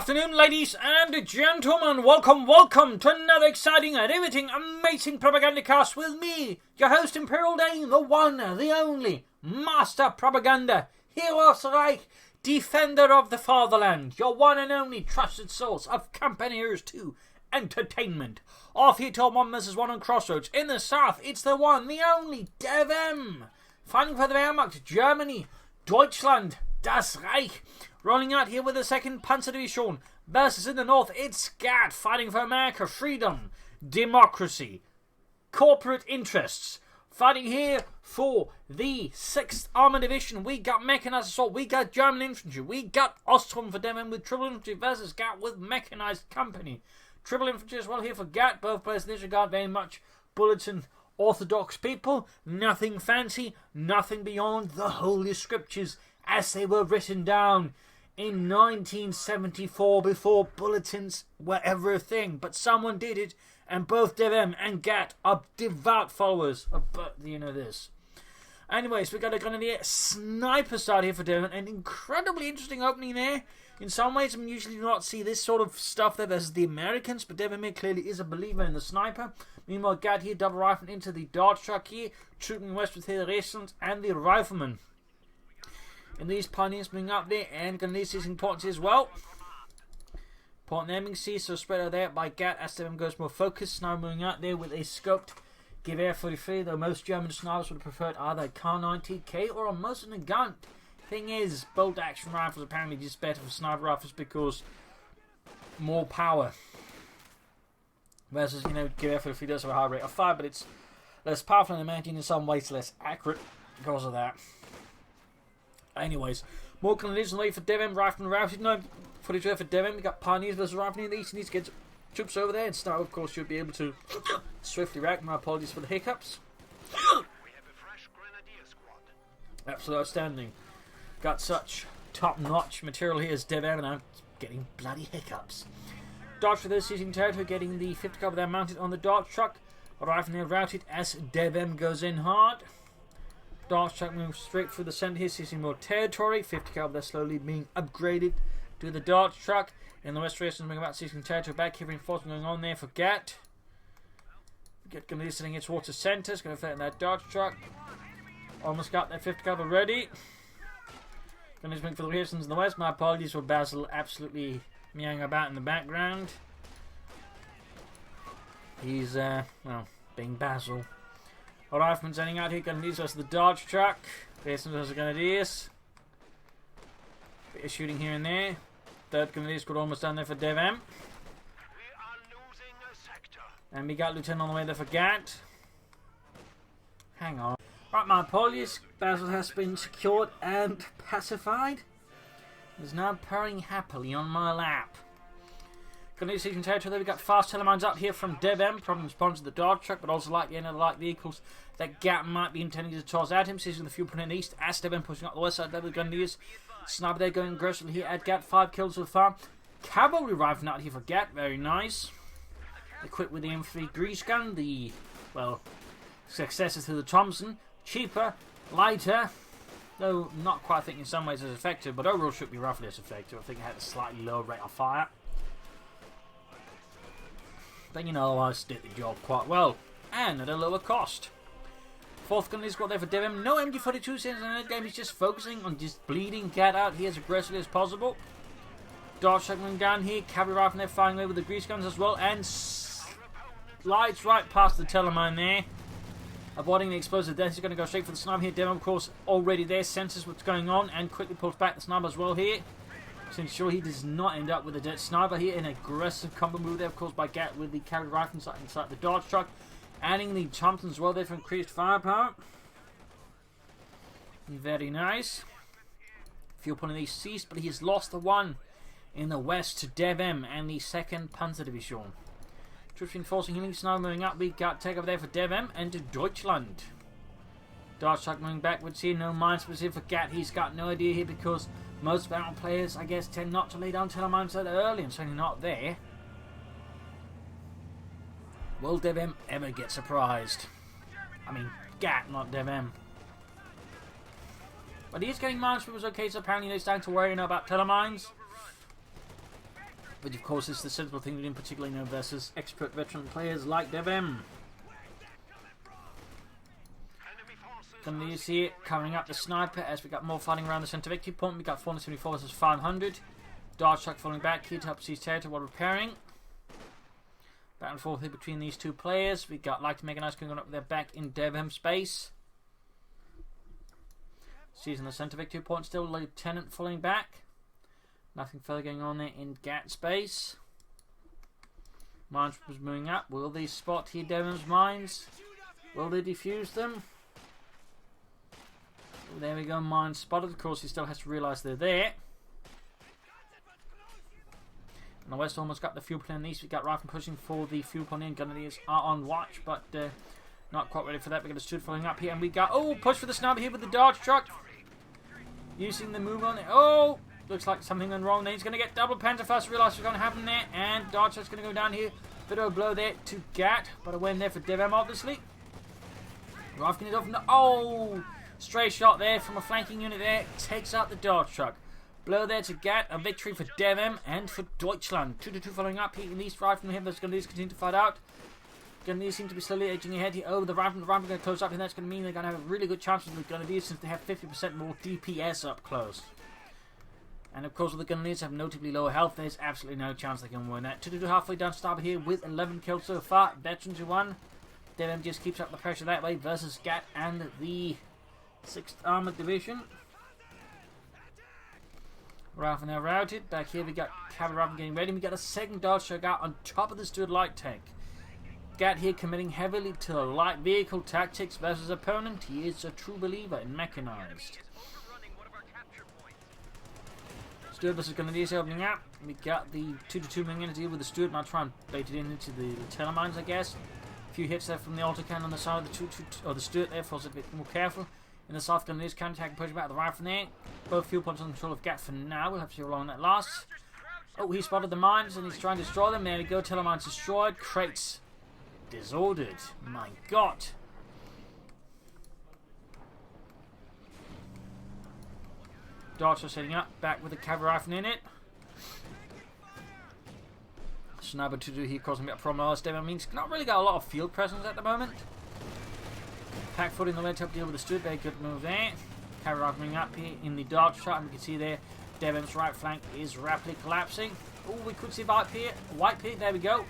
afternoon, ladies and gentlemen. Welcome to another exciting and riveting, amazing Propagandacast with me, your host Imperial Dane, the one, the only, Master Propaganda, Hero Reich, Defender of the Fatherland, your one and only trusted source of Campaigners to entertainment. Off here to one versus one on Crossroads. In the south, it's the one, the only, DevM, fighting for the Wehrmacht, Germany, Deutschland, Das Reich. Rolling out here with the 2nd Panzerdivision versus in the north, it's GAT fighting for America, freedom, democracy, corporate interests. Fighting here for the 6th Armored Division. We got Mechanized Assault, we got German Infantry, we got Ostrom for DevM with Triple Infantry versus GAT with Mechanized Company. Triple Infantry as well here for GAT, both players in this regard very much bulletin orthodox people. Nothing fancy, nothing beyond the Holy Scriptures as they were written down in 1974 before bulletins were ever a thing. But someone did it, and both DevM and GAT are devout followers of this. Anyways, we got a Grenadier Sniper start here for DevM. An incredibly interesting opening there. In some ways, I usually do not see this sort of stuff there versus the Americans, but DevM here clearly is a believer in the sniper. Meanwhile, GAT here double rifling into the dart truck here, shooting west with the Resistance and the Rifleman. And these pioneers moving up there, and Grenadiers is important as well. Important aiming C, so spread out there by GAT as DevM goes more focused. Now moving out there with a scoped Gewehr 43, though most German snipers would have preferred either Kar-90K or a Mosin and gun. Thing is, bolt action rifles apparently just better for sniper rifles because more power. Versus, Gewehr 43 does have a high rate of fire, but it's less powerful and in some ways less accurate because of that. Anyways, more Grenadiers on the way for DevM, Rifleman routed. No footage there for DevM. We got Pioneers versus Rifleman in the east. He needs to get troops over there, and Star, of course, should be able to swiftly react. My apologies for the hiccups. We have a fresh Grenadier squad. Absolutely outstanding. Got such top-notch material here as DevM, and I'm getting bloody hiccups. Dart for this seizing territory, getting the 50 cover there mounted on the dart truck. Rifleman routed as DevM goes in hard. Dart truck moves straight through the centre here, seizing more territory. 50 caliber there slowly being upgraded to the dart truck. In the west resistance, moving about seizing territory back here, reinforcement going on there for GAT. Get going to be sitting it towards the centre, it's going to flatten that dart truck. Almost got that 50 caliber ready. Going to make for the resistance in the west. My apologies for Basil absolutely meowing about in the background. He's being Basil. Rifleman's ending out here, Grenadiers versus the dart truck. Resistance versus Grenadiers. Bit of shooting here and there. Third Grenadier squad almost done there for DevM. We are losing a sector. And we got Lieutenant on the way there for GAT. Hang on. Right, my apologies. Basil has been secured and pacified. He's now purring happily on my lap. Grenadier seizing territory there. We got fast telemines up here from DevM. Problem responds to the dart truck, but also like the end of the light vehicles that GAT might be intending to toss at him. Seizing the fuel point in the east as DevM pushing up the west side there with the Grenadiers. Sniper there going aggressively here at GAT. 5 kills so far. Cavalry rifle out here for GAT. Very nice. Equipped with the M3 grease gun. The, successor to the Thompson. Cheaper. Lighter. Though not quite, I think, in some ways as effective, but overall should be roughly as effective. I think it had a slightly lower rate of fire. But otherwise did the job quite well. And at a lower cost. 4th Grenadier squad there for DevM. No MG42 since in the game. He's just focusing on just bleeding GAT out here as aggressively as possible. Dart truck going down here. Cavalry rifle there firing away with the grease guns as well. And slides right past the telemine there. Avoiding the explosive death. He's going to go straight for the sniper here. DevM, of course, already there. Senses what's going on and quickly pulls back the sniper as well here. To ensure he does not end up with a dead sniper here. An aggressive combo move there, of course, by GAT with the cavalry rifle inside the dart truck. Adding the Thompson as well there for increased firepower. Very nice. Fuel point in the east ceased, but he has lost the one in the west to DevM and the 2nd Panzerdivision. Troops reinforcing him, sniper moving up. We got take over there for DevM and to Deutschland. Dart truck moving backwards here. No mine specific for GAT. He's got no idea here because most battle players, I guess, tend not to lay down telemines that early and certainly not there. Will DevM ever get surprised? I mean, GAT, not DevM. But he is getting mines, but it was okay, so apparently he's starting to worry about telemines. Which of course is the sensible thing to do, particularly versus expert veteran players like DevM. Gonna you see it coming up the sniper as we got more fighting around the centre victory point. We got 474 versus 500. Dart truck falling back here to help seize territory while repairing. Back and forth here between these two players. We got like to Mechanized going up there back in DevM space. Seizing the centre victory point still. Lieutenant falling back. Nothing further going on there in GAT space. Mines was moving up. Will they spot here DevM's mines? Will they defuse them? There we go, mine spotted. Of course, he still has to realise they're there. And the West almost got the fuel plant in the east. We got Rifle pushing for the fuel plant in. Grenadiers are on watch, but not quite ready for that. We got a Stud following up here, and we got push for the sniper here with the Dodge truck. Using the move on it. Oh, looks like something went wrong there. He's going to get double Panzerfaust. Realise what's going to happen there, and Dodge truck's going to go down here. Bit of a blow there to GAT, but a win there for DevM, obviously. Rifle it off. No, stray shot there from a flanking unit there. Takes out the Dodge truck. Blow there to GAT. A victory for DevM and for Deutschland. 2-2 following up here in the east. Rifle from him. Those Grenadiers continue to fight out. Grenadiers seem to be slowly edging ahead here. Oh, the Rifle are going to close up, and that's going to mean they're going to have a really good chance with the Grenadiers since they have 50% more DPS up close. And of course, with the Grenadiers have notably lower health, there's absolutely no chance they can win that. 2-2 halfway down Starboard here with 11 kills so far. Veterans who won. DevM just keeps up the pressure that way versus GAT and the 6th Armoured Division. Rifle now routed. Back here we got Cavalry Rifle getting ready. We got a second Dodge truck out on top of the Stuart light tank. GAT here committing heavily to light vehicle tactics versus opponent. He is a true believer in Mechanized. Stuart versus Grenadiers opening up. We got the 2-2 moving in to deal with the Stuart. Now try and bait it into the telemines, I guess. A few hits there from the autocannon on the side of the Stuart there, force it a bit more careful. In the south, Grenadiers counter-attack and pushing back the Rifle there. Both fuel points on control of GAT for now. We'll have to see how long that lasts. Oh, he spotted the mines and he's trying to destroy them. There we go, telemines destroyed. Crates disordered. My God. Darts are setting up, back with the Cavalry Rifle in it. Sniper 2-2 here causing a bit of problem. DevM means not really got a lot of field presence at the moment. Pack foot in the way to help deal with the Stuart. Very good move there. Cavalry Rifling up here in the Dodge shot, and we can see there DevM's right flank is rapidly collapsing. Oh, we could see White Pit, there we go.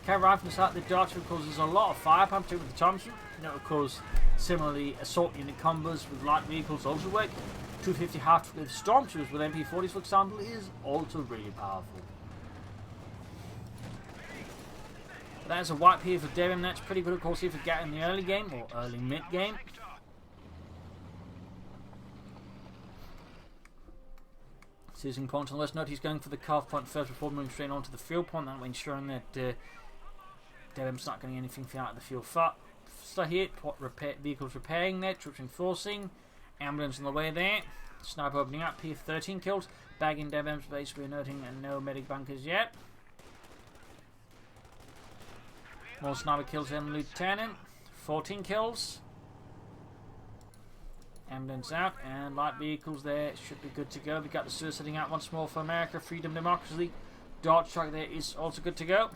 Cavalry Rifling start the Dodge because there's a lot of firepower with the Thompson. You know, of course, similarly, assault unit combos with light vehicles also work. 250 half with Stormtroopers with MP40s, for example, is also really powerful. That's a wipe here for DevM. That's pretty good, of course, here for GAT in the early game, or early mid-game. Seizing points on the west. Note he's going for the calf point first before moving straight onto the fuel point, that way ensuring that DevM's not getting anything out of the fuel. So here, vehicles repairing there, troops enforcing, ambulance on the way there. Sniper opening up here, 13 kills. Bag in DevM's base, we're noting no medic bunkers yet. More sniper kills in Lieutenant. 14 kills. Ambulance out. And light vehicles there. Should be good to go. We got the Stuart setting out once more for America. Freedom, Democracy. Dodge truck there is also good to go.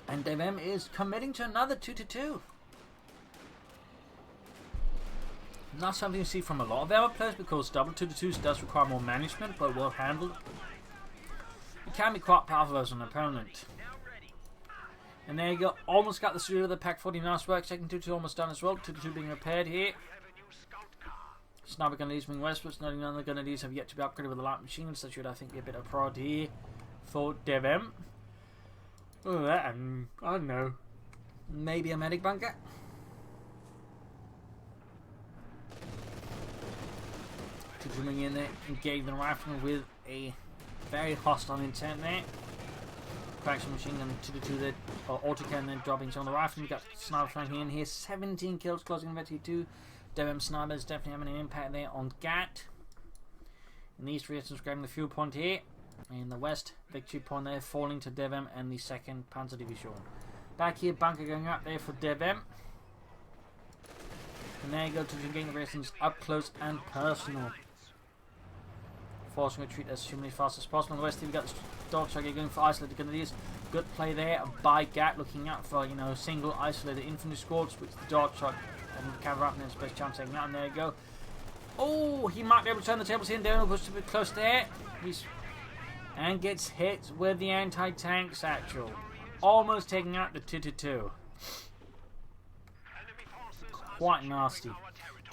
And DevM is committing to another 2-2. Not something you see from a lot of our players because double 2-2s does require more management, but well handled. It can be quite powerful as an opponent. And there you go, almost got the Stuart of the Pack 40 nice work. Second 2-2 almost done as well. 2-2 being repaired here. Sniper Grenadiers moving westwards. None of the Grenadiers have yet to be upgraded with the light machine guns. That should, I think, be a bit of priority here for DevM. Oh, that, I don't know. Maybe a medic bunker. Zooming in there, engaging the rifle with a very hostile intent there. Cracks machine gun 2-2 there, or autocannon then dropping on the rifle. We've got sniper flanking in here, 17 kills closing in victory 2. DevM snipers definitely having an impact there on GAT. In the east, resistance grabbing the fuel point here. In the west, victory point there falling to DevM and the 2nd Panzer Division. Back here, bunker going up there for DevM. And there you go to gain the resistance up close and personal. forcing retreat as humanly fast as possible. On the west, we've got the dog target going for isolated grenadiers. Good play there by GAT, looking out for single isolated infantry squads, which the dog shot and the cavalry up in his best chance taking out. And there you go. Oh, he might be able to turn the tables here and down, push a bit close there. And gets hit with the anti-tank satchel, almost taking out the 222. Quite nasty.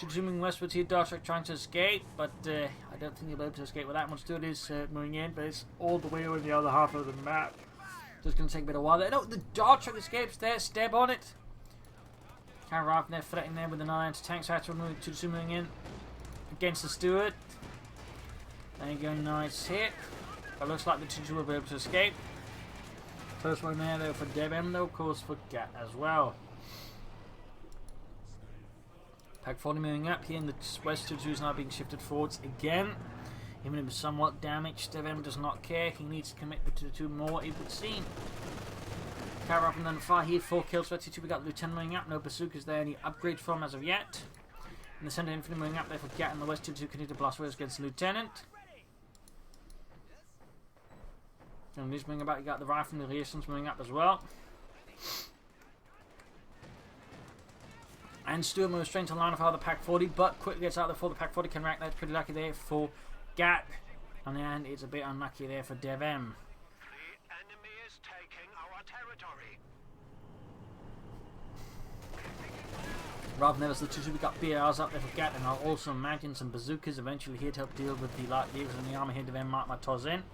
Zooming westwards here, Darshak trying to escape, but I don't think he'll be able to escape with that much. Still is moving in, but it's all the way over the other half of the map. So it's going to take a bit of while there. No, the Darshak escapes there, step on it. Cavalry there, threatening there with another anti-tank satchel, moving in against the Steward. There you go, nice hit. But looks like the 2-2 will be able to escape. Close one there though for DevM, though, of course for GAT as well. Pack 40 moving up here in the west. 2-2 is now being shifted forwards again. Even if it's somewhat damaged, DevM does not care. He needs to commit the 2-2 more, it would seem. Power up and then far here, 4 kills for 2-2. We got the Lieutenant moving up. No bazookas there, any upgrade from as of yet. In the centre, Infantry moving up there for GAT in the west. 2-2 continue to blast waves against the Lieutenant. And he's moving about. You got the rifle and the reasons moving up as well. And Stewart moves straight into line of the Pack 40, but quickly gets out there before the Pack 40 can rack. That's pretty lucky there for GAT. And it's a bit unlucky there for DevM. The enemy is taking our territory. Rather than the 2-2, we got BRs up there for GAT, and I'll also imagine some bazookas eventually here to help deal with the light vehicles and the armor here. DevM mark my toss in.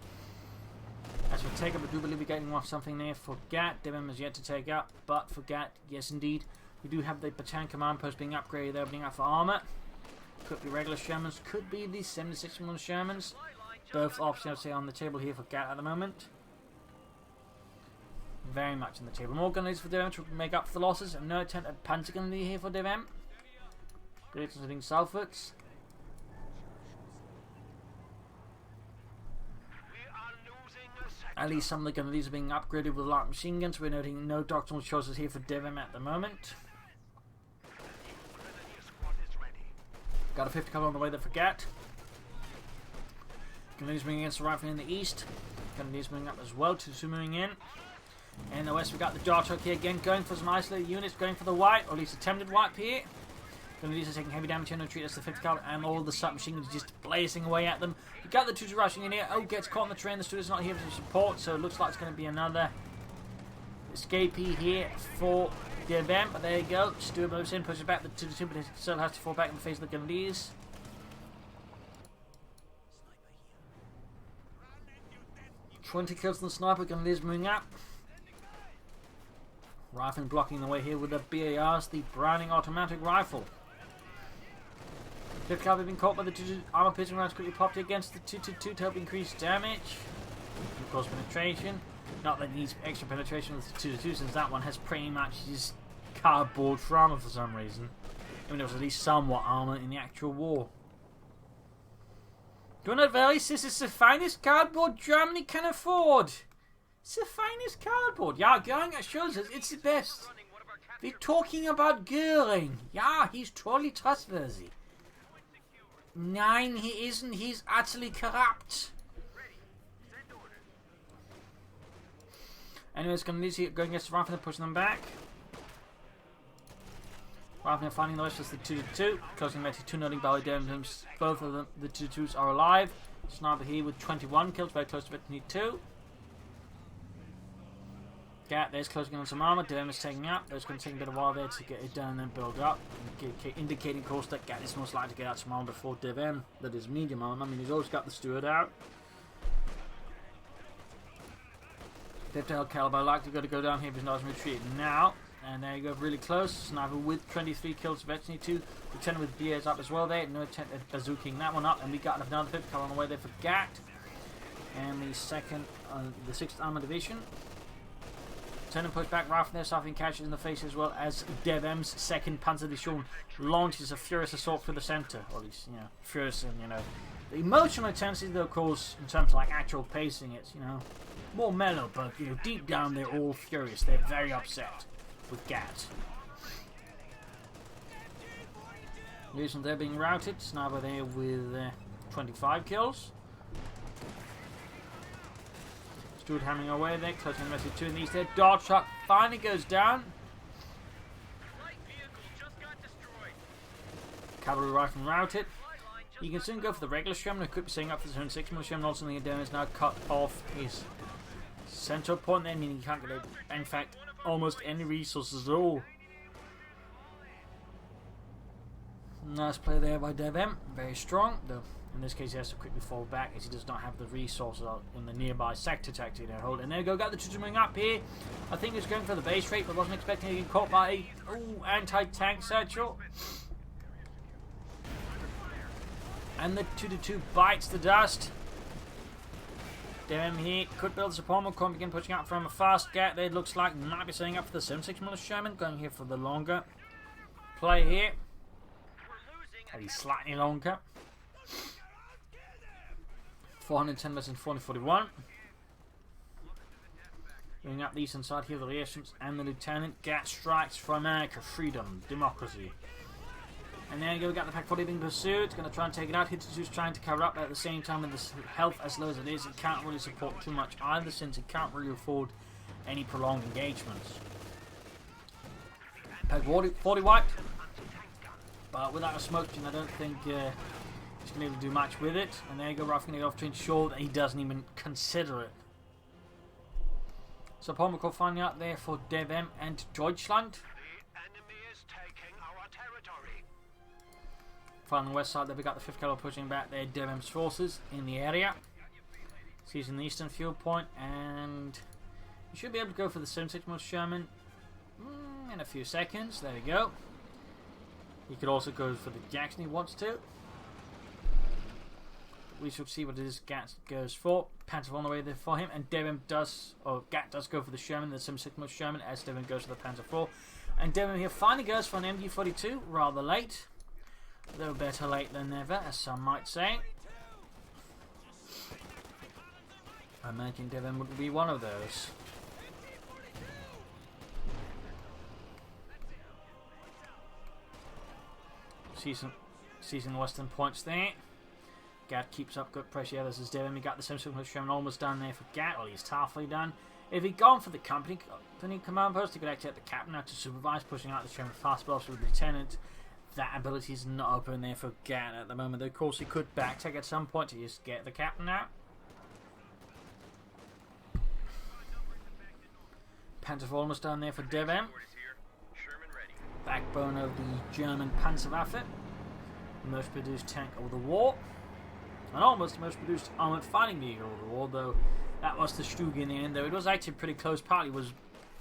As for take up, I do believe we're getting off something there for GAT. DevM is yet to take up, but for GAT, yes indeed. We do have the battalion command post being upgraded there, opening up for armor. Could be regular Shermans, could be the 76mm Shermans. Both options, I would say, on the table here for GAT at the moment. Very much on the table. More gunneries for DevM to make up for the losses, and no attempt at panzer gunnery here for DevM. Great, hitting southwards. At least some of the gunneries are being upgraded with light machine guns. We're noting no doctrinal choices here for DevM at the moment. Got a 50 cover on the way there for GAT. Gunneries moving against the rifle in the east. Gunneries moving up as well, 2-2 moving in. In the west we got the Dartok here again, going for some isolated units, going for the wipe, or at least attempted wipe here. Gunneries are taking heavy damage here, no treat as the 50 caliber, and all the submachine guns just blazing away at them. We got the 2-2 rushing in here. Oh, gets caught on the train. The Steward's not here to support, so it looks like it's going to be another escapee here for DevM. But there you go. Steward moves in, pushes back the 2-2, but he still has to fall back in the face of the Gunneries. "20 kills on the sniper. Gunneries moving up. Rifle blocking the way here with the BARs, the Browning automatic rifle. 5th cavalry being caught by the 2-2 armor piercing rounds, quickly popped against the 2-2 to help increase damage. Of course, penetration. Not that it needs extra penetration with the 2-2, since that one has pretty much just cardboard armor for some reason. Even though it was at least somewhat armor in the actual war. Do not vary, this is the finest cardboard Germany can afford. It's the finest cardboard. Yeah, Goering assures us it's the best. We're talking about Goering. Yeah, he's totally trustworthy. Nein, he isn't. He's utterly corrupt. Anyways, going against the Rifle and pushing them back. Rifle finding the rest of the 2-2. Closing back to 2 noting by DevM. Both of them, the 2-2s are alive. Sniper here with 21 kills, very close to 22. GAT there's closing on some armor. DevM is taking up. There's going to take a bit of while there to get it done and then build up. Indicating, of course, that GAT is most likely to get out some armor before DevM. That is medium armor. I mean, he's always got the Steward out. 50 caliber likely going to go down here if he's not retreating now. And there you go, really close. Sniper with 23 kills, eventually 2. Lieutenant with BAs up as well there. No attempt at bazooking that one up. And we got another 50 caliber on the way there for GAT. And the 6th Armor Division. Lieutenant push back rifle there, suffering catches in the face as well as DevM's 2nd Panzer Division launches a furious assault through the centre. Or at least, furious and, the emotional intensity, though, of course, in terms of like actual pacing, it's, more mellow, but, deep down they're all furious. They're very upset with GAT. Reason they're being routed. Sniper there with 25 kills. Stood hammering away there, closing the message 2 in the east there. Dart shot finally goes down. Cavalry rifle routed. You can soon go for the regular Sherman, who could be setting up for the 6mm Sherman. Also, the Adem is now cut off his central point there, meaning he can't get, in fact, almost any resources at all. Nice play there by DevM, very strong, though in this case he has to quickly fall back as he does not have the resources in the nearby sector to actually hold. And there you go, got the troops moving up here. I think he was going for the base rate, but wasn't expecting to get caught by a anti-tank satchel. And the 2-2 bites the dust. DevM here could build a support, can begin pushing out from a fast GAT. There looks like might be setting up for the 7.6mm Sherman, going here for the longer play here. Maybe slightly longer. 410 meters and 441. Going up the eastern side here, the reactions and the lieutenant. GAT strikes for America, freedom, democracy. And there you go, we got the Pack 40 being pursued. Going to try and take it out. Hitsu's trying to cover up at the same time with this health as low as it is. It can't really support too much either, since it can't really afford any prolonged engagements. Pack 40 wiped. But without a smoke gin, I don't think he's going to be able to do much with it. And there you go, roughing it off to ensure that he doesn't even consider it. So Pomako finding out there for DevM and Deutschland. On the west side there we got the 5th Cavalry pushing back their DevM's forces in the area. Seizing the eastern fuel point, and you should be able to go for the 7.6mm Sherman in a few seconds. There we go. He could also go for the Jackson if he wants to. We shall see what his GAT goes for. Panzer on the way there for him, and DevM does, or GAT does go for the Sherman, the 7.6mm Sherman, as DevM goes for the Panzer IV. And DevM here finally goes for an MG42, rather late. Though better late than never, as some might say. I imagine DevM would be one of those. Seizing the western points there. GAT keeps up good pressure. Yeah, this is DevM. He got the 7.6mm Sherman almost done there for GAT, or he's halfway done. If he'd gone for the company command post, he could actually get the captain out to supervise, pushing out the Sherman fast, but also with the lieutenant. That ability is not open there for GAT at the moment. Though, of course, he could backtrack at some point to just get the captain out. Panzer almost down there for DevM. Backbone of the German Panzerwaffe. The most produced tank of the war. And almost the most produced armoured fighting vehicle of the war, though that was the Stug in the end. Though it was actually pretty close. Partly was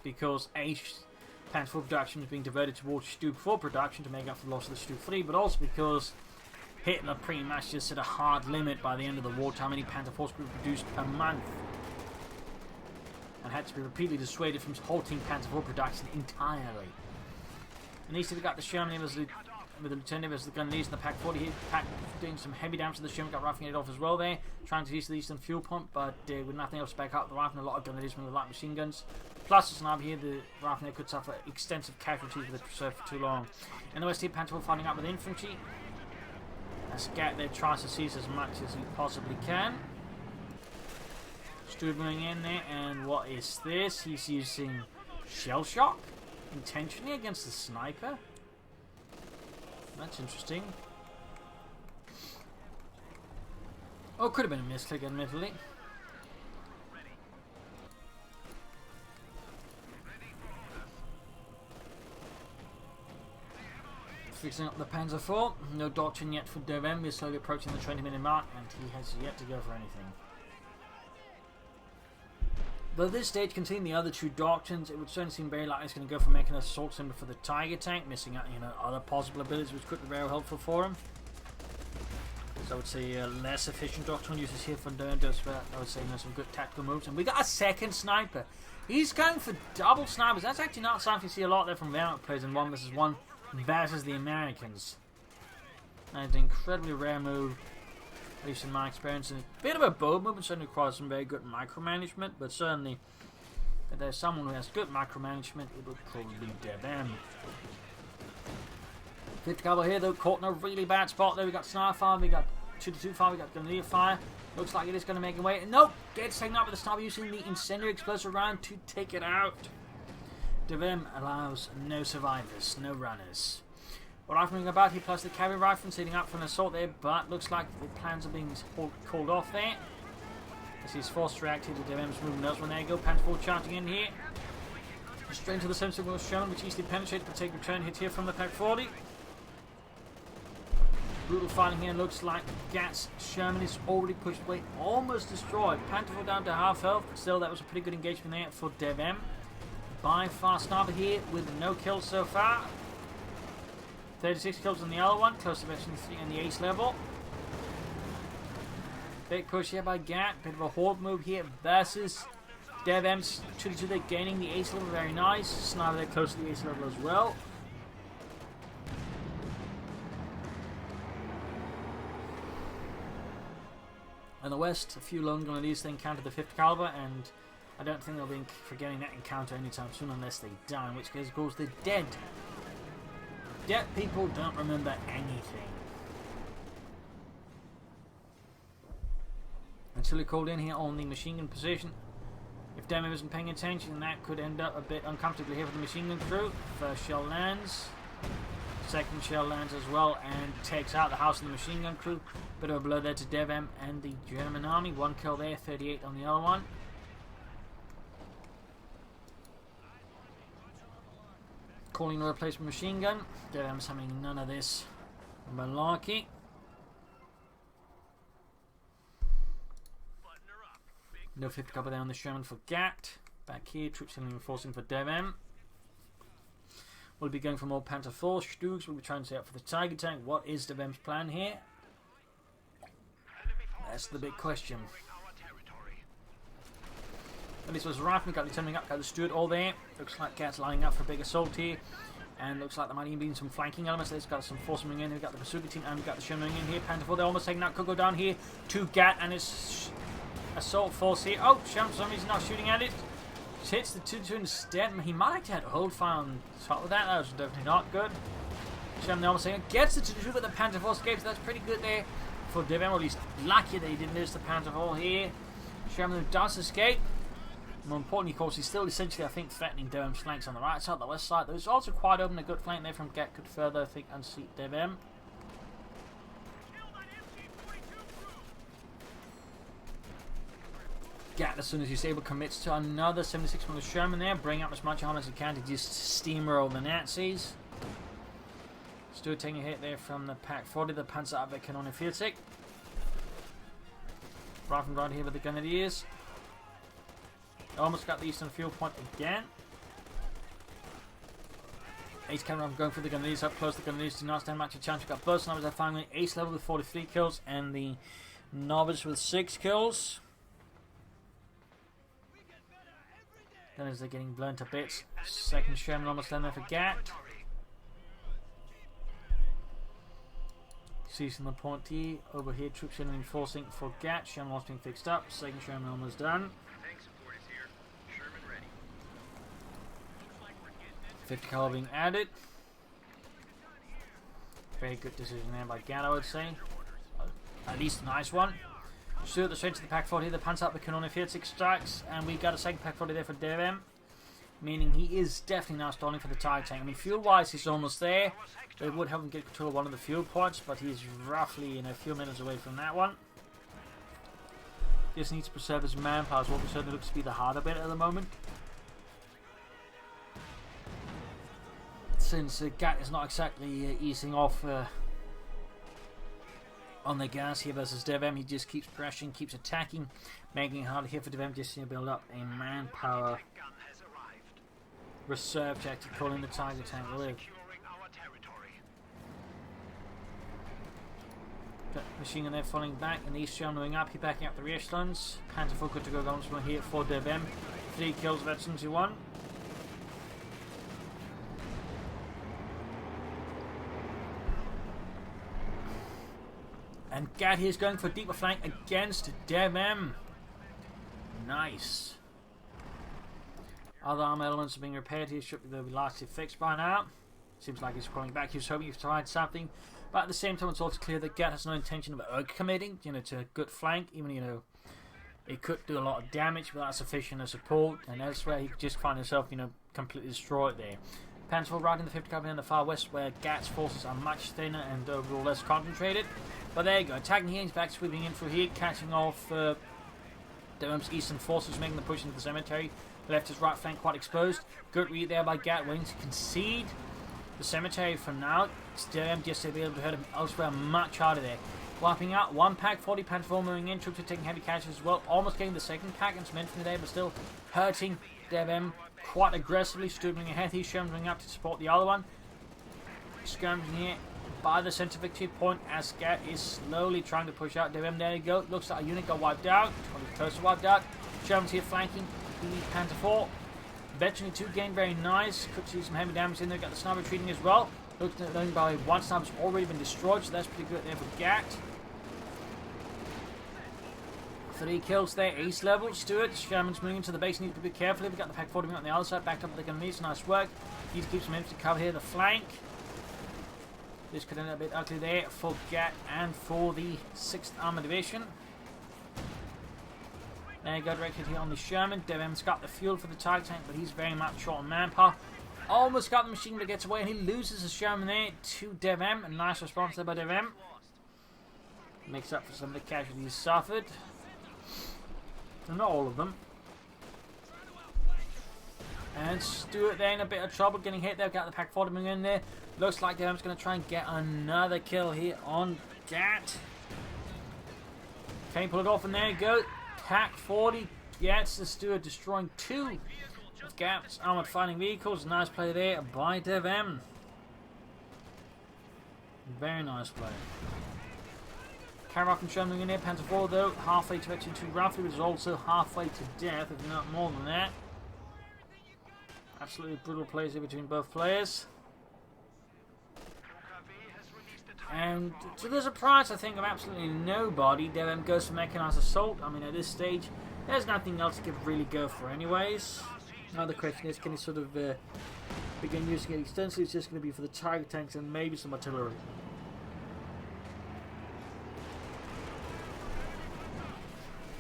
because Panzer IV production was being diverted towards Stug 4 production to make up for the loss of the Stug 3, but also because Hitler pretty much just set a hard limit by the end of the war to how many Panzer IVs could be produced per month, and had to be repeatedly dissuaded from halting Panzer IV production entirely. And east we got the Sherman with the lieutenant as the gun leads in the Pack 40 here. Pack doing some heavy damage to the Sherman, got roughing it off as well there, trying to use the eastern fuel pump, but with nothing else to back up the rifle, and a lot of gun leads from the light machine guns. Plus, it's now here the rifle could suffer extensive casualties if they preserve for too long. In the west here, Panzer finding out with infantry. As GAT there tries to seize as much as he possibly can. Stug going in there, and what is this? He's using shell shock intentionally against the sniper. That's interesting. Oh, could have been a misclick, admittedly. Fixing up the Panzer IV. No doctrine yet for DevM. We're slowly approaching the 20-minute mark, and he has yet to go for anything. Though this stage containing the other two doctrines, it would certainly seem very likely it's going to go for Mechanized assault symbol for the Tiger tank, missing out, other possible abilities which could be very helpful for him. So I would say a less efficient doctrine uses here for does, but I would say some good tactical moves. And we got a second sniper. He's going for double snipers. That's actually not something you see a lot there from Valorant players in 1v1 versus the Americans. And it's an incredibly rare move, at least in my experience. And a bit of a bold move, and certainly requires some very good micromanagement, but certainly if there's someone who has good micromanagement, it would probably be DevM. 5th Cavalry here though, caught in a really bad spot there. We got Snarfire, we got 2-2 fire. We got Grenadier fire. Looks like it is going to make away. Nope! Gets taken out with the sniper using the incendiary explosive round to take it out. DevM allows no survivors, no runners. Rifling about here, plus the cavalry rifle setting up for an assault there, but looks like the plans are being called off there. As he's forced to react here to DevM's movement elsewhere. There you go, Panther 4 charging in here. Straight into the same signal shown, which easily penetrates but take return hit here from the Pack 40. Brutal fighting here. Looks like GAT's Sherman is already pushed away, almost destroyed. Panther 4 down to half health, but still that was a pretty good engagement there for DevM. By far sniper here with no kills so far. 36 kills on the other one, close to version 3 on the ace level. Big push here by GAT, bit of a horde move here versus DevM's 2-2. They're gaining the ace level, very nice. Sniper there close to the ace level as well. In the west, a few lone grenadiers they encounter the 50 caliber, and I don't think they'll be forgetting that encounter anytime soon unless they die, in which case, of course, they're dead. Dead people don't remember anything. Until he called in here on the machine gun position. If DevM isn't paying attention, that could end up a bit uncomfortably here for the machine gun crew. First shell lands. Second shell lands as well and takes out the house of the machine gun crew. Bit of a blow there to DevM and the German army. One kill there, 38 on the other one. Calling a replacement machine gun. DevM's having none of this malarkey. No 50 cover there on the Sherman for GAT. Back here, troops reinforcing for DevM. We'll be going for more Panther 4. Stugs will be trying to set up for the Tiger Tank. What is DevM's plan here? That's the big question. And this was Rifleman, got the turning up, got the Steward all there. Looks like GAT's lining up for a big assault here. And looks like there might even be some flanking elements. There's got some force moving in. We've got the pursuit team and we've got the Sherman in here. Panther 4, they're almost taking out. Could go down here to GAT and his assault force here. Oh, Sherman for some reason not shooting at it. Just hits the 2-2 instead. He might have had hold fire on top of that. That was definitely not good. Sherman almost saying gets the 2-2, but the Panther 4 escapes. That's pretty good there for DevM. Or at least lucky that he didn't lose the Panther 4 here. Sherman does escape. More importantly, of course, he's still essentially, I think, threatening DevM's flanks on the right side, the west side. There's also quite open, a good flank there from GAT could further, I think, unseat DevM. GAT, as soon as he's able, commits to another 76 from the Sherman there, bring up as much armor as he can to just steamroll the Nazis. Still taking a hit there from the Pack 40, the Panzer Abwehr Kanone 40. Rifle right here with the Grenadiers. Almost got the eastern field point again. Ace camera, I'm going for the Grenadiers up close. The Grenadiers do not stand much a chance. We've got both snipers at finally ace level with 43 kills and the novice with 6 kills. Then as they're getting blown to bits. Second Sherman almost down there for GAT. Seizing the point here. Over here, troops are enforcing for GAT. Sherman almost being fixed up. Second Sherman almost done. 50 caliber being added. Very good decision there by GAT, I would say. At least a nice one. Still at the strength of the Pack 40, the Panzer Abwehr Kanone 40 strikes, and we got a second Pack 40 there for DevM. Meaning he is definitely now stalling for the Tiger Tank. I mean, fuel wise, he's almost there. It would help him get control of one of the fuel points, but he's roughly a few minutes away from that one. Just needs to preserve his manpower, is what we certainly looks to be the harder bit at the moment. Since GAT is not exactly easing off on the gas here versus DevM, he just keeps pressuring, keeps attacking, making it harder here for DevM just to build up a manpower reserve to actually call in the Tiger Tank with. Machine gun there falling back, and the East Shell moving up, he backing up the rear echelons. Panther 4 good to go once more here for DevM. 3 kills of that 21. And GAT here is going for a deeper flank against DevM. Nice. Other arm elements are being repaired here. Should be largely fixed by now. Seems like he's pulling back. He was hoping he tried something. But at the same time, it's also clear that GAT has no intention of committing, to a good flank. Even, it could do a lot of damage without sufficient support. And elsewhere, he could just find himself, completely destroyed there. Panzer right in the 50 Company in the far west, where GAT's forces are much thinner and overall less concentrated. But there you go. Attacking here, he's back sweeping in through here, catching off DevM's eastern forces, making the push into the cemetery. Left his right flank quite exposed. Good read there by GAT, waiting to concede the cemetery for now. DevM just to be able to hurt him elsewhere much harder there. Wiping out one pack, 40 Panzer IV moving in. Troops are taking heavy casualties as well. Almost getting the second pack and some infantry there, but still hurting DevM quite aggressively. Stooping ahead, he's showing up to support the other one. Skirmishing here by the center victory point as GAT is slowly trying to push out DevM. There you go. Looks like a unit got wiped out. Close to wiped out. Germans here flanking the Panzer IV. Veteran 2 gained very nice. Could see some heavy damage in there. Got the sniper retreating as well. Looks like by one sniper's already been destroyed, so that's pretty good there for GAT. 3 kills there, ace level. Stewart, Sherman's moving into the base, need to be careful. We've got the pack 40 on the other side, backed up with the enemies. Nice work. Need to keep some infantry cover here, the flank. This could end up a bit ugly there for GAT and for the 6th Armored Division. There you go, directed here on the Sherman. DevM's got the fuel for the Tiger tank, but he's very much short on manpower. Almost got the machine that gets away, and he loses the Sherman there to DevM. A nice response there by DevM. Makes up for some of the casualties suffered. And not all of them. And Stewart there in a bit of trouble, getting hit there. Got the pack 40 in there. Looks like DevM's going to try and get another kill here on GAT. Can he pull it off? And there you go. Pack 40 gets the Stewart, destroying 2 of GAT's armored fighting vehicles. Nice play there by DevM. Very nice play. Karov and Sherman in there. Panzer IV though, halfway to Veteran 2 roughly, which is also halfway to death, if not more than that. Absolutely brutal plays here between both players. And to the surprise, I think, of absolutely nobody, DevM goes for Mechanized Assault. I mean, at this stage, there's nothing else he could really go for anyways. Now the question is, can he sort of begin using it extensively? It's just going to be for the Tiger tanks and maybe some artillery.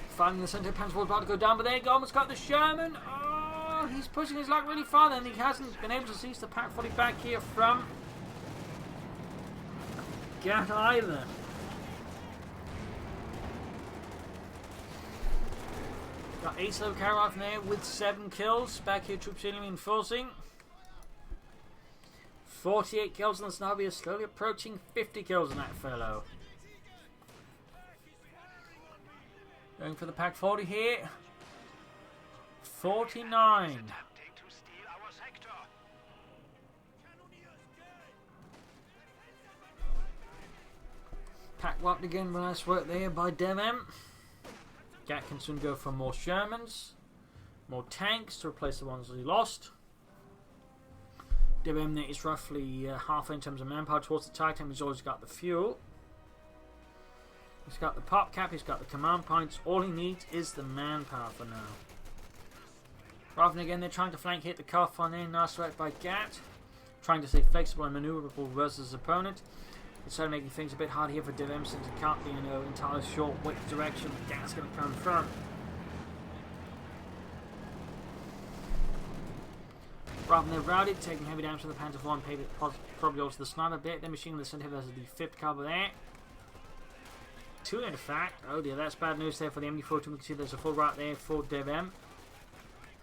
Finding the center, Panzer IV about to go down, but there you go, almost got the Sherman. Oh, he's pushing his luck really far, and he hasn't been able to seize the pack 40 back here from GAT either. Got ace level Karov there with 7 kills. Back here, troops reinforcing. 48 kills on the sniper. We are slowly approaching 50 kills on that fellow. Going for the pack 40 here. 49. Pack wiped again, nice work there by DevM. GAT can soon go for more Shermans, more tanks to replace the ones that he lost. DevM there is roughly halfway in terms of manpower towards the Titan. He's always got the fuel. He's got the pop cap, he's got the command points. All he needs is the manpower for now. Rather than again, they're trying to flank hit the cuff on there. Nice work by GAT. Trying to stay flexible and maneuverable versus his opponent. It's sort of making things a bit hard here for DevM since it can't be in an entirely short which direction GAT's going to come from. Rather than routed, taking heavy damage to the Panzer IV and probably also the sniper bit. The machine in the center has the 5th cover there. 2 in fact. Oh dear, that's bad news there for the MG42. We can see there's a full right there for DevM,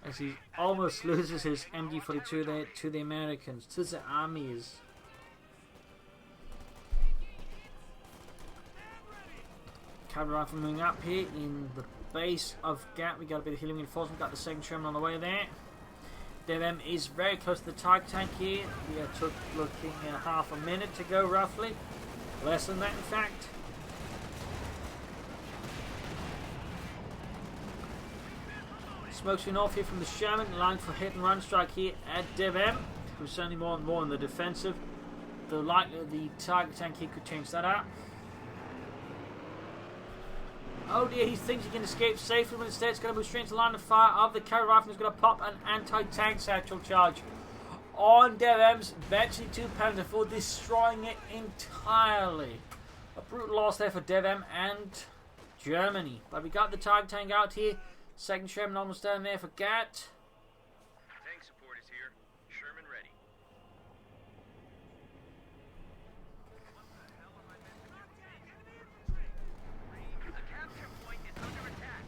as he almost loses his MG42 there to the Americans, to the armies. Cavalry rifle moving up here in the base of GAT. We got a bit of healing reinforcement. Got the 2nd Sherman on the way there. DevM is very close to the Tiger tank here. We are looking at half a minute to go roughly. Less than that in fact. Smoke screen off here from the Sherman, line for hit and run strike here at DevM. Who's certainly more and more in the defensive. The likely the Tiger tank here could change that out. Oh dear, he thinks he can escape safely, but instead it's going to move straight into line of fire of the carry rifle. He's going to pop an anti-tank satchel charge on DevM's Infantry 2 Panzer IV, destroying it entirely. A brutal loss there for DevM and Germany. But we got the target tank out here. Second Sherman almost down there for GAT. Tank support is here. Sherman ready. The capture point is under attack.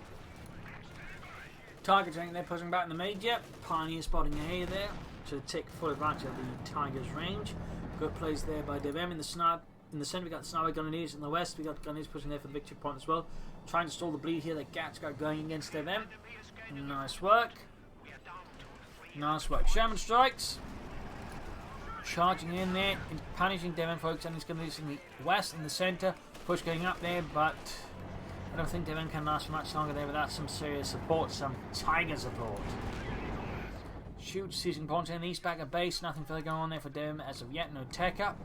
Target tank there pushing back in the major. Pioneer spotting ahead there to take full advantage of the Tiger's range. Good plays there by DevM in the sniper. In the centre we got the sniper gunneers. In the west we got gunneers pushing there for the victory point as well. Trying to stall the bleed here that GAT's got going against DevM. Nice work. Nice work. Sherman strikes. Charging in there, punishing DevM folks, and he's going to lose in the west and the centre. Push going up there, but I don't think DevM can last for much longer there without some serious support, some Tiger support. Shoot, seizing points in the east back at base. Nothing further going on there for DevM as of yet. No tech up.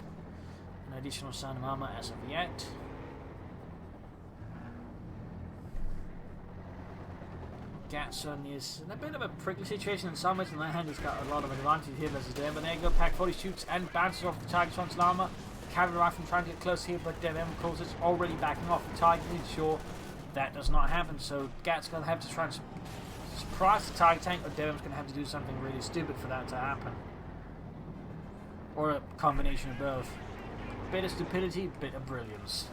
No additional sound of armour as of yet. GAT certainly is in a bit of a prickly situation in some ways. On the other hand, he's got a lot of advantage here versus there. But there you go, Pack 40 shoots and bounces off the Tiger's front armour. Cavalry rifle trying to get close here, but DevM, of course, is already backing off the Tiger. He's sure that does not happen. So GAT's going to have to try and surprise the Tiger tank, or DevM's going to have to do something really stupid for that to happen. Or a combination of both. Bit of stupidity, bit of brilliance.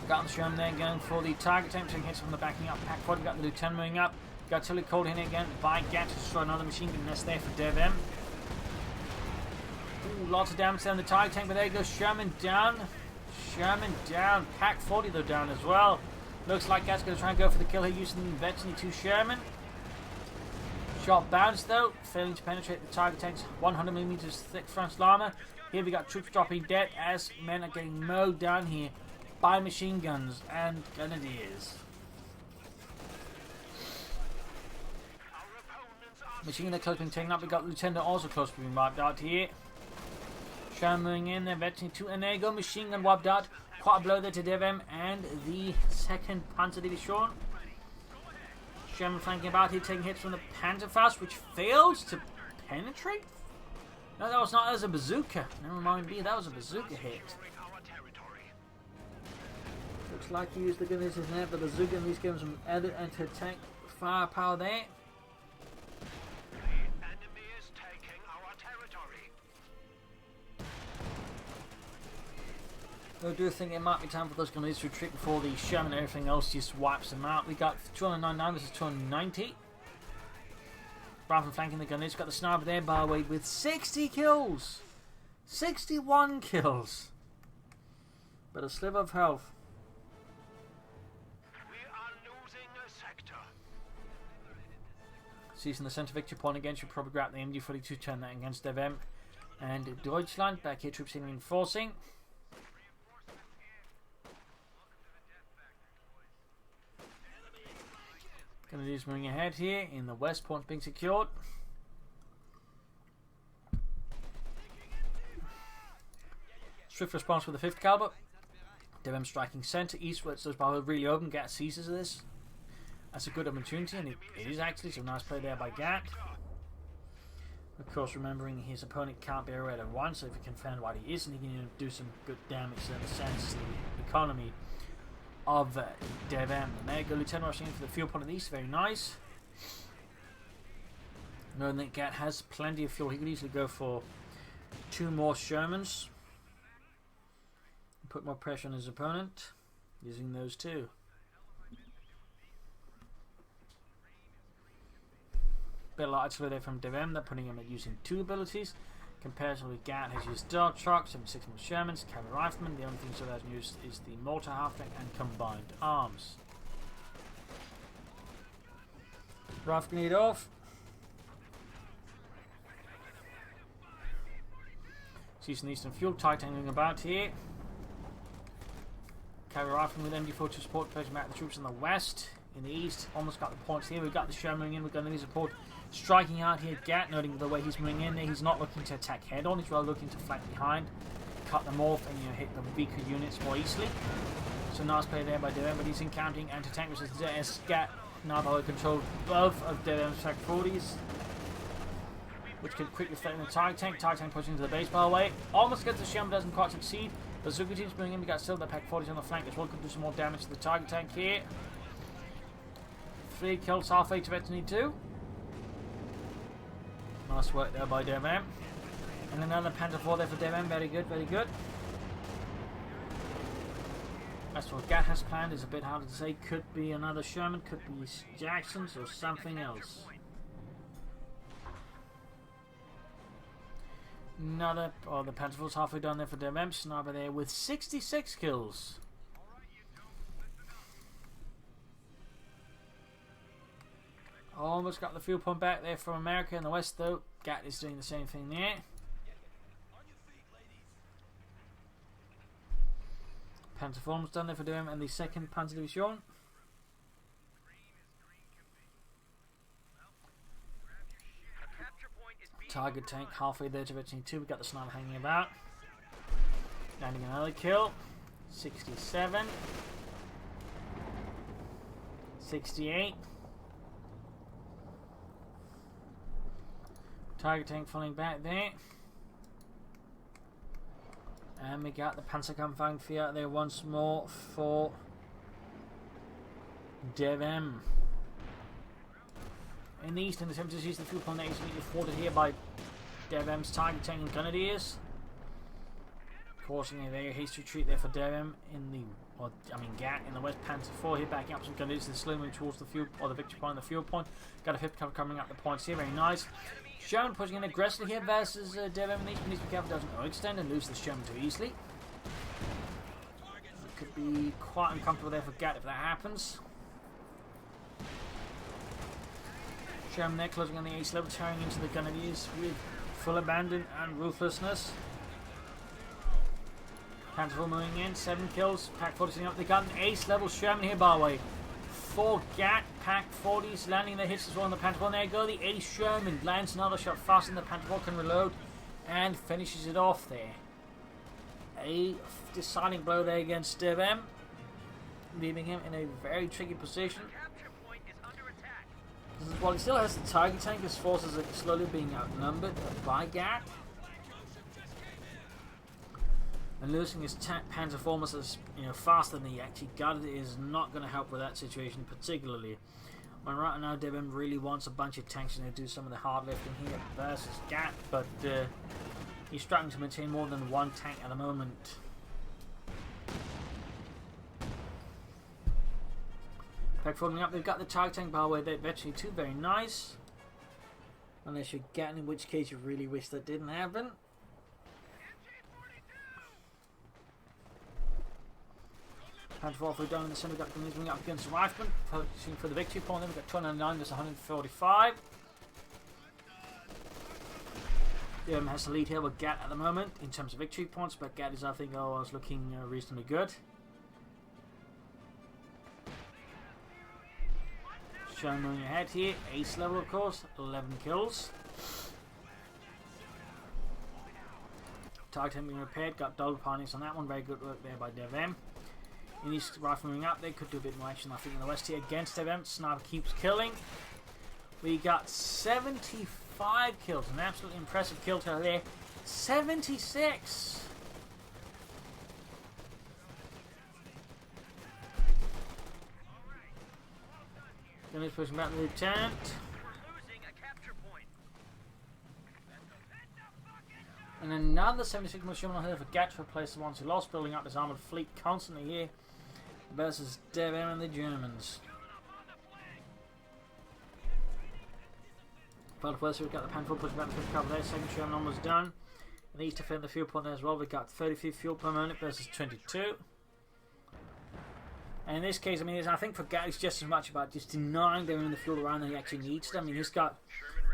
Got the Sherman there going for the target tank, taking hits from the backing up. Pack 40 got the Lieutenant moving up. Got Tilly called in again by GAT to destroy another machine gun nest there for DevM. Ooh, lots of damage down the target tank, but there goes Sherman down. Sherman down. Pack 40 though down as well. Looks like GAT's going to try and go for the kill here using the Infantry 2 Sherman. Shot bounced though, failing to penetrate the target tank's 100mm thick frontal armor. Here we got troops dropping dead as men are getting mowed down here by machine guns and grenadiers. Machine gun close being taken up. We got Lieutenant also close being wiped out here. Sherman moving in there, Veteran 2, and there you go, machine gun wiped out. Quite a blow there to DevM and the 2nd Panzer Division. Sherman flanking about here, taking hits from the Panzerfaust, which fails to penetrate. No, that was not. That was a bazooka. Never mind me, that was a bazooka hit. Looks like he used the gunners in there, but the bazooka at least gives some added anti-tank firepower there. The enemy is taking our territory. I do think it might be time for those gunners to retreat before the Sherman and everything else just wipes them out. We got 299 versus 290. Brown flanking the gunners. Got the sniper there, by the way, with 60 kills. 61 kills. But a sliver of health. Seizing the centre victory point again, should probably grab the MD-42, turn that against DevM and Deutschland. Back here, troops in reinforcing. Grenadiers moving ahead here in the west, points being secured. Swift response with the 5th caliber. DevM striking centre, eastwards, those barrels really open. GAT seizes this. That's a good opportunity, and it is actually, so nice play there by GAT. Of course, remembering his opponent can't be aware at once, so if he can find what he is, and he can do some good damage in the sense the economy of DevM. And there you go, Lieutenant rushing in for the fuel point of the east, very nice. Knowing that GAT has plenty of fuel, he could easily go for 2 more Shermans. Put more pressure on his opponent using those 2. Bit of light there from DevM, they're putting him at using 2 abilities. Comparatively, GAT has used dart trucks, 76 more Shermans, cavalry riflemen. The only thing so that's used is the mortar halfback and combined arms. Rifle grenade off. See some eastern fuel tightening about here. Cavalry rifleman with MD4 to support, pushing back the troops in the west. In the east, almost got the points here. We've got the Sherman in, we're going to need support. Striking out here, GAT, noting the way he's moving in there, he's not looking to attack head on, he's rather looking to flank behind, cut them off, and hit the weaker units more easily. So nice play there by DevM, but he's encountering anti-tank resistance as GAT Now that we control both of DevM's Pack 40s, which can quickly threaten the target tank. Target tank pushing into the base by the way. Almost gets the Sherman, doesn't quite succeed. Bazooka team's moving in. We got still the Pack 40s on the flank as well. Could do some more damage to the target tank here. 3 kills halfway to Infantry 2. Nice work there by DevM. And another Panther 4 there for DevM. Very good, very good. As what GAT has planned is a bit harder to say. Could be another Sherman, could be Jackson's or something else. Another, the Panther 4's halfway done there for DevM. Sniper there with 66 kills. Almost got the fuel pump back there from America in the west though. GAT is doing the same thing there. Panther 4 done there for DevM and the 2nd Panzer Division. Target tank halfway there to Infantry 2. We got the sniper hanging about. Landing another kill. 67. 68. Target tank falling back there. And we got the Panzerkampfwagen 4 out there once more for DevM. In the eastern attempt to use the fuel pump that is immediately thwarted here by DevM's target tank and grenadiers, causing a very hasty retreat there for DevM in the, GAT in the west. Panther 4 here backing up some grenadiers to slow move towards the fuel or the victory point and the fuel point. Got a hip cover coming up the points here, very nice. Sherman pushing in aggressively here versus DevM in the east. Needs to be careful doesn't overextend and lose the Sherman too easily. It could be quite uncomfortable there for GAT if that happens. Sherman there closing on the ace level, tearing into the grenadiers with full abandon and ruthlessness. Panther 4 moving in, 7 kills, Pack 40 sitting up. They got an ace level Sherman here by the way. 4 GAT Pack 40s landing their hits as well on the Panther 4. And there you go, the ace Sherman lands another shot faster than the Panther 4 can reload and finishes it off there. A deciding blow there against DevM, leaving him in a very tricky position. While he still has the target tank, his forces are slowly being outnumbered by GAT. And losing his Panther 4 as faster than he actually got it is not going to help with that situation particularly. When right now DevM really wants a bunch of tanks and to do some of the hard lifting here versus GAT, but he's struggling to maintain more than 1 tank at the moment. Pack folding up, they've got the target tank by the way, they're Infantry 2, very nice. Unless you're GAT, in which case you really wish that didn't happen. Panther 4 through down in the centre, we've got the moving up against the Rifleman, focusing for the victory point. Then we've got 209 versus 145. DevM has the lead here with GAT at the moment in terms of victory points, but GAT is, I think, looking reasonably good. Showing moving ahead here, ace level of course, 11 kills. Target tank being repaired, got double pioneers on that one, very good work there by DevM. In East Rifle moving up, they could do a bit more action I think in the west here against DevM. Sniper keeps killing. We got 75 kills, an absolutely impressive kill total there. 76! Then he's pushing back the lieutenant. And another 76 machine on here for GAT to replace the ones who lost, building up his armoured fleet constantly here versus DevM and the Germans. But first we've got the Panther pushing back the fifth cover there, second Sherman almost done. And he's defending the fuel point there as well. We've got 33 fuel per minute versus 22. And in this case, I think for GAT it's just as much about just denying them the fuel around than he actually needs it. He's got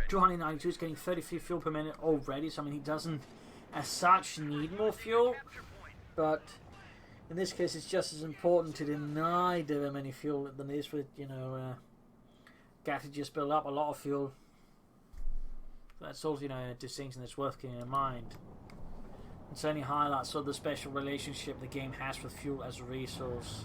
292, he's getting 33 fuel per minute already, so he doesn't as such need more fuel. But in this case it's just as important to deny them any fuel than it is for, GAT to just build up a lot of fuel. So that's also, a distinction that's worth keeping in mind. It certainly highlights the special relationship the game has with fuel as a resource.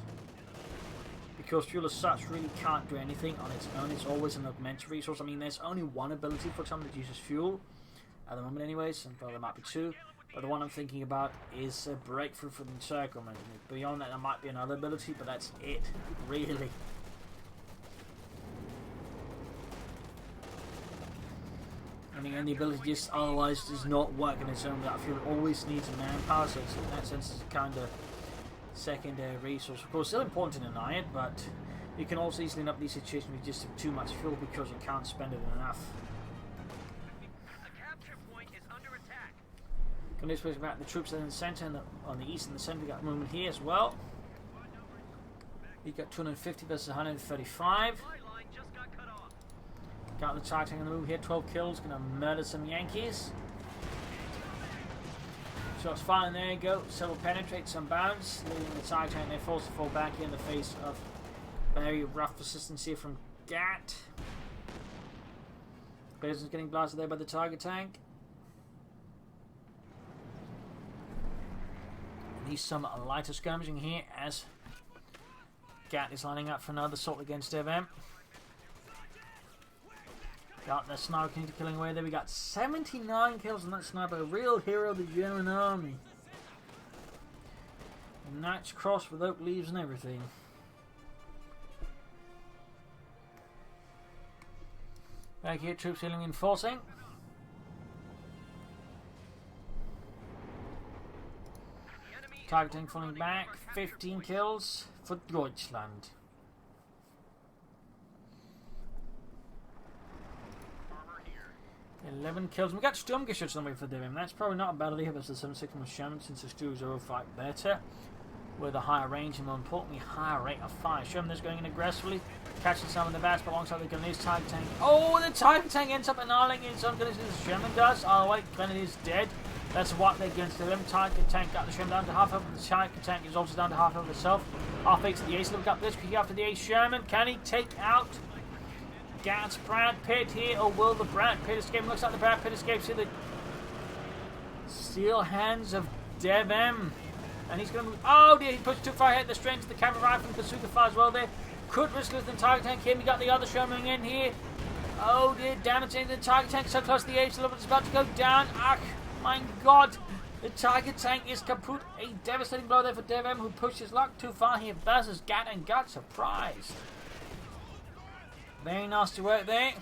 because fuel as such really can't do anything on its own. It's always an augmented resource. I mean, there's only one ability, for example, that uses fuel at the moment anyways, and well, there might be two, but the one I'm thinking about is a breakthrough from encirclement. Beyond that, there might be another ability, but that's it, really. I mean, the ability just otherwise does not work on its own without fuel. It always needs a manpower, so it's, in that sense, it's a kind of secondary resource. Of course, still important to deny it, but you can also easily end up in these situations with just too much fuel because you can't spend it enough. A capture point is under attack. Can you speak about the troops in the centre and on the east and the centre? We got movement here as well. We got 250 versus 135. My line just got cut off. Got the target on the move here. 12 kills. Gonna murder some Yankees. Shots firing, there you go. Several penetrate, some bounce, leaving the target tank there forced to fall back in the face of very rough resistance here from GAT. Bearson's getting blasted there by the target tank. Needs some lighter skirmishing here as GAT is lining up for another assault against DevM. Got the sniper killing away there. We got 79 kills on that sniper. A real hero of the German army. Knight's Cross with oak leaves and everything. Back here, troops healing enforcing. Targeting falling back. 15 kills for Deutschland. 11 kills. We got Sturmgeschütz on the way for DevM. That's probably not a bad idea versus the 7.6 from Sherman, since the Stu's overfight better with a higher range and more importantly higher rate of fire. Sherman is going in aggressively, catching some of the bats, but alongside the Grenadiers target tank. Oh, the target tank ends up annihilating some Grenadiers. Sherman does. Oh wait, Grenadiers dead. That's what they're against them. Target tank got the Sherman down to half health. The target tank is also down to half health itself. Half fakes the ace. Look up this quickly after the ace. Sherman, can he take out GAT's Brad Pitt here, or will the Brad Pitt escape? Looks like the Brad Pitt escapes here. The steel hands of DevM. And he's going to move. Oh dear, he pushed too far ahead. The strength of the camera rifle and bazooka fire as well there. Could risk losing the target tank here. We got the other Sherman in here. Oh dear, damaging the target tank so close to the ace level. It's about to go down. Ah, my god. The target tank is kaput. A devastating blow there for DevM, who pushed his luck too far here versus GAT, and got surprised. Very nasty work there.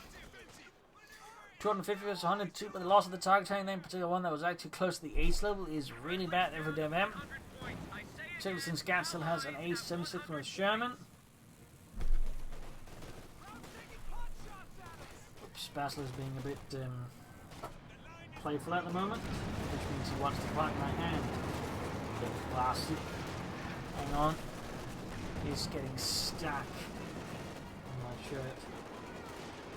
250 versus 102, but the loss of the target tank, then particular one that was actually close to the ace level, is really bad there for DevM. Particularly since GAT still has an ace 76 with Sherman. Spassler is being a bit playful at the moment, which means he wants to fight my hand. Get classy. Hang on. He's getting stuck. Shirt.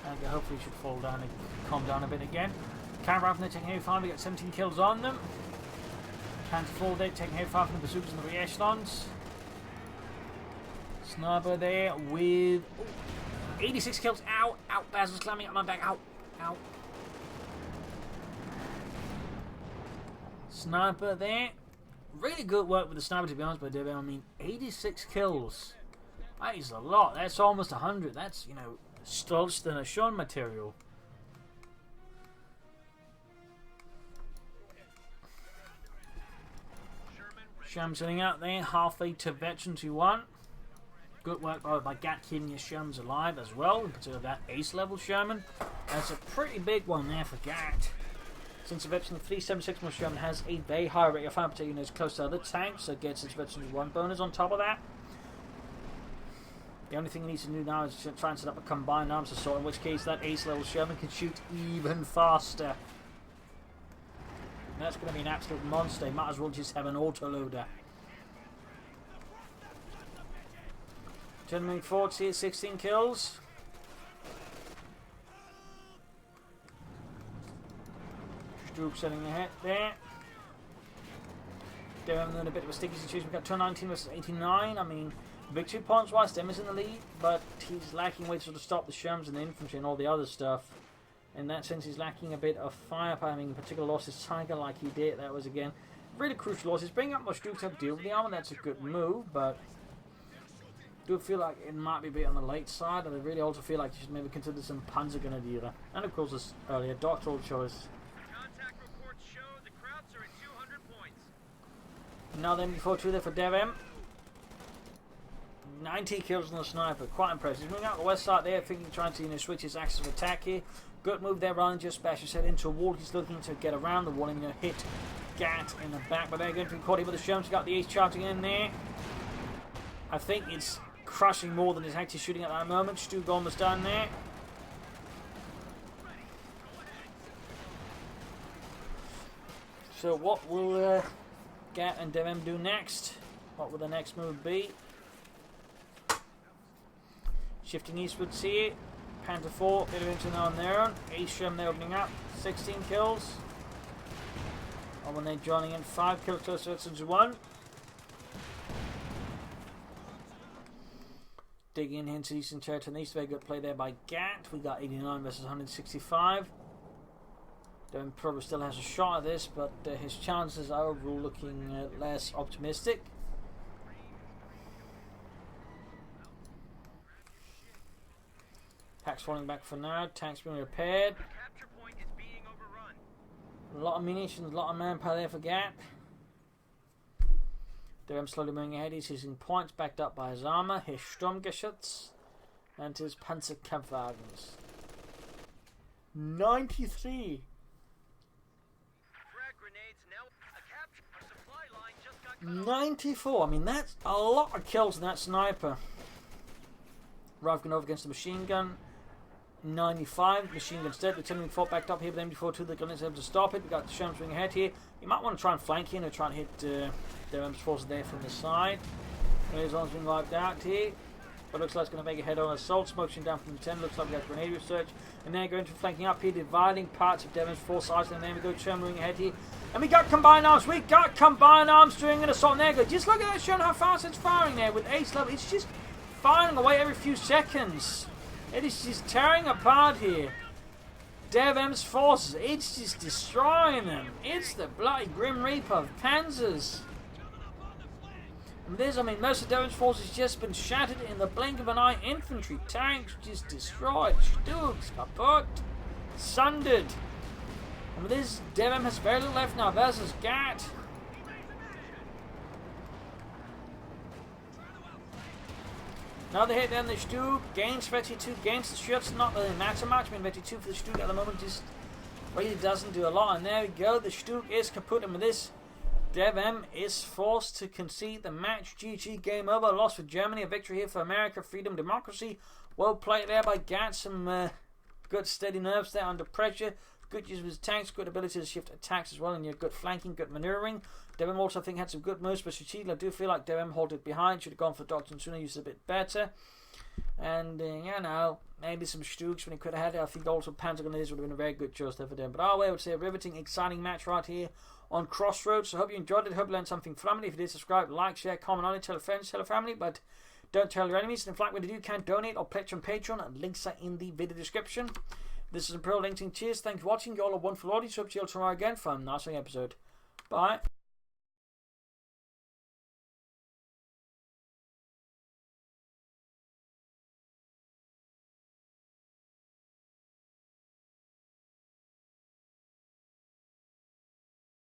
And hopefully should fall down and calm down a bit again. Camera rifle, they're taking heavy fire. We got 17 kills on them. Can't fall there, taking heavy fire from the bazookas and the rear echelons. Sniper there with 86 kills. Ow, ow, Baz was climbing up my back. Ow, ow. Sniper there. Really good work with the sniper, to be honest, by DevM. I mean, 86 kills. That is a lot. That's almost 100. That's, you know, Stolz and Sean material. Sherman sitting out there, halfway to veteran 2-1. Good work by GAT keeping his Shermans alive as well, in particular that ace level Sherman. That's a pretty big one there for GAT. Since the veteran 376 more Sherman has a very high rate of fire, particularly as close to other tanks, so gets his veteran 1 bonus on top of that. The only thing he needs to do now is to try and set up a combined arms assault, in which case that ace level Sherman can shoot even faster. And that's going to be an absolute monster. He might as well just have an autoloader. Gentleman forwards here, 16 kills. Stroop setting ahead there. They're in a bit of a sticky situation. We've got 219 versus 89. I mean, victory points wise, Dem is in the lead, but he's lacking ways to stop the Shermans and the infantry and all the other stuff. In that sense, he's lacking a bit of firepower. I mean, in particular, lost his Tiger like he did. That was, again, really crucial loss. He's bringing up much Duke to deal with the armor. That's a good move, but do feel like it might be a bit on the late side, and I really also feel like you should maybe consider some Panzergrenadiere. And of course, this earlier doctoral choice. Contact reports show the Krauts are at 200 points. Now then, before 2 there for DevM. 90 kills on the sniper, quite impressive. Moving out the west side there, thinking trying to switch his axis of attack here. Good move there, rather than just bash his head into a wall. He's looking to get around the wall and hit GAT in the back, but they're going to be caught here with the Sherms. Got the ace charging in there. I think it's crushing more than it's actually shooting at that moment. Stu almost done there. So what will GAT and DevM do next? What will the next move be? Shifting eastwards here. Panther 4, bit of into now on their own. Ace Sherm they're opening up. 16 kills. And when they're joining in, 5 kills closer to 1. Digging in into Eastern Territory and East. Very good play there by GAT. We got 89 versus 165. Devon probably still has a shot at this, but his chances are overall looking less optimistic. Packs falling back for now. Tanks being repaired. The capture point is being overrun. A lot of munitions, a lot of manpower there for GAT. DevM slowly moving ahead. He's using points backed up by his armour, his Sturmgeschütz, and his Panzerkampfwagens. 93. Frag grenades now. A supply line just got cut off. 94. I mean, that's a lot of kills in that sniper. Rifle gun over against the machine gun. 95. Machine gun dead. Lieutenant fought backed up here, but MD42. The gun is able to stop it. We got the Sherms swinging ahead here. You might want to try and flank here and try and hit DevM's forces there from the side. There's one's being wiped out here. But looks like it's going to make a head-on assault. Smoking down from the 10. Looks like we got grenade research. And then going to flanking up here, dividing parts of DevM's four sides. And then we go Sherm moving ahead here. And we got combined arms. We got combined arms doing an assault. And there you go. Just look at that, showing how fast it's firing there with ace level. It's just firing away every few seconds. It is just tearing apart here DevM's forces. It's just destroying them. It's the bloody Grim Reaper of Panzers. And this, I mean, most of DevM's forces just been shattered in the blink of an eye. Infantry, tanks just destroyed. Stugs, kaput, sundered. And with this, DevM has very little left now versus GAT. Another hit down the Stug, gains 32, gains the Schütz, not really matter much. I mean, 32 for the Stug at the moment just really doesn't do a lot. And there we go, the Stug is kaput, and with this, DevM is forced to concede the match. GG, game over, loss for Germany, a victory here for America, freedom, democracy. Well played there by GAT, some good steady nerves there under pressure. Good use of his tanks, good ability to shift attacks as well, and good flanking, good maneuvering. DevM also, I think, had some good moves, but strategically, I do feel like DevM halted behind. Should have gone for Doctrine sooner, used it a bit better. And, you know, maybe some Stugs when he could have had it. I think also Panzergrenadiers would have been a very good choice there for them. But I would say a riveting, exciting match right here on Crossroads. So I hope you enjoyed it. Hope you learned something from it. If you did, subscribe, like, share, comment on it, tell friends, tell family, but don't tell your enemies. And in fact, when you can donate or pledge on Patreon, and links are in the video description. This is Imperial LinkedIn. Cheers. Thanks for watching. You all a wonderful audience. Hope to see you all tomorrow again for a nice episode. Bye.